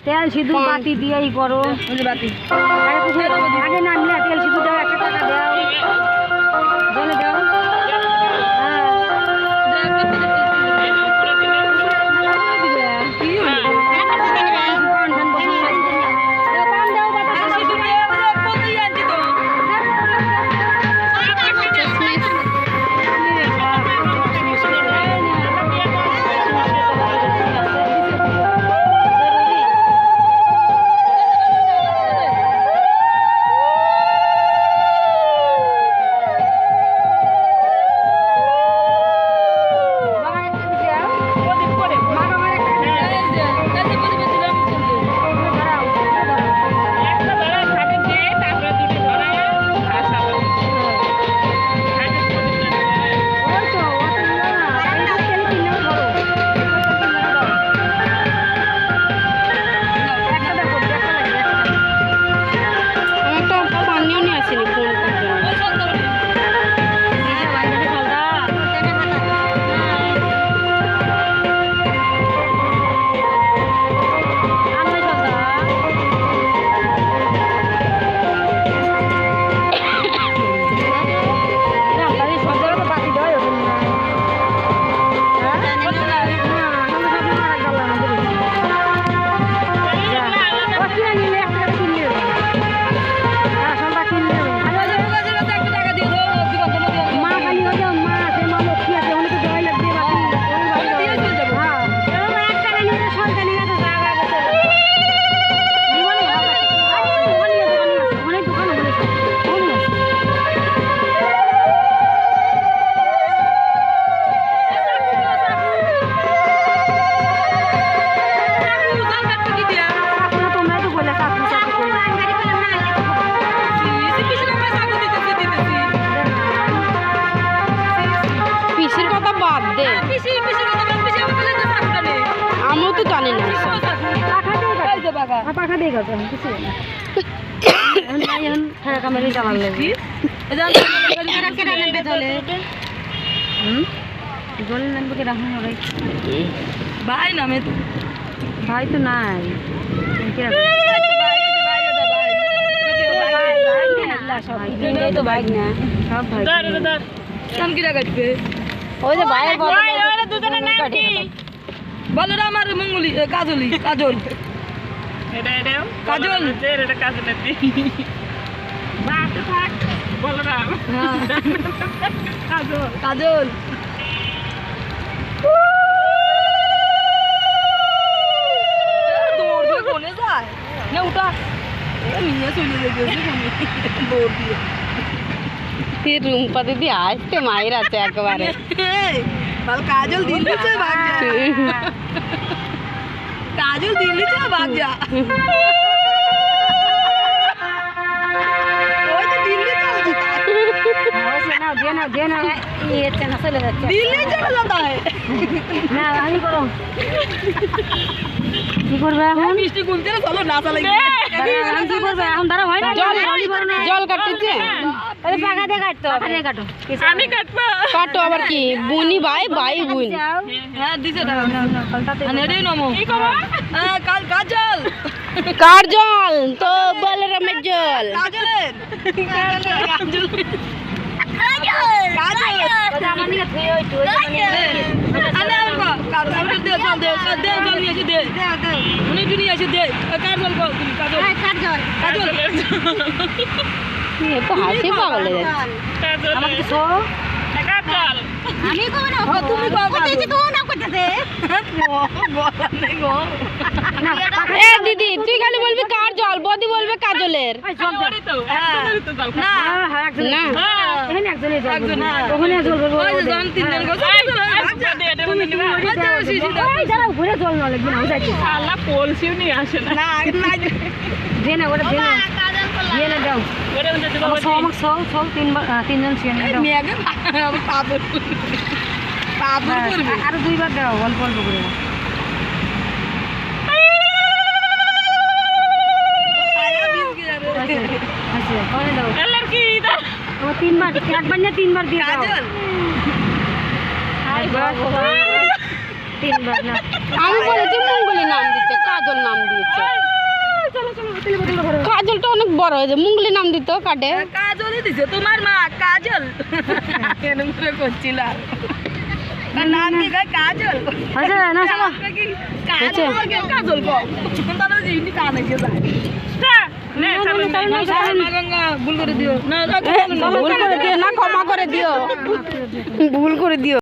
তেল সিঁদুর বাতি দিয়েই করো আগে নামলে তেল সিঁদুর দাও 1 টাকা দাও জলে দাও পাখা দিয়ে গেছে কিছু ঠাকা কামেরি চালান লাগবে জলে নামবে কে রাখুন ভাই নামে ভাই তো নাই তো বাইক না সব ভাই ওই যে ভাইয়ের বলরাম আর মঙ্গলি কাজলি কাজল কাজল কাজল কোনে যায় না উঠা রুম্পা দিদি আসতে মায়ের আছে একেবারে কাজল দিল্লি কাজল দিল্লি চল ভাগ যা ওই তো দিল্লি চল চলে যাচ্ছে দিল্লি চলে যাতা না আমি করো কি করবে এখন মিষ্টি গুলতে না চলো না চালাই কি করবে এখন দাঁড়া হয় না জল কাটতেছে ওই পাকা দিয়ে কাটতো পাকা দিয়ে কাটো আমি কাটবো কাটো আবার কি বুনি ভাই ভাই বুন হ্যাঁ দিছে দাও আরে নমো কি করব কাজল কাজল তো বলরামের জল কাজলের কাজল হাসি পাগল আমি দিদি তুই খালি বলবি কার জল বদি বলবে কাজলের আরো 2 বার দাও অল্প অল্প করে तीन बार एक बार ना 3 बार दिया तीन बार ना আমি বলেছি বড় হয়েছে মুঙ্গলি নাম দিত কাটে কাজলই দিছে তোমার মা কাজল এরকম করে করছিল তার নাম কি গায় কাজল আচ্ছা না চলো কাজল কাজল কো তাহলে যে ইনি কানে যে যায় ভুল করে দিও না ক্ষমা করে দিও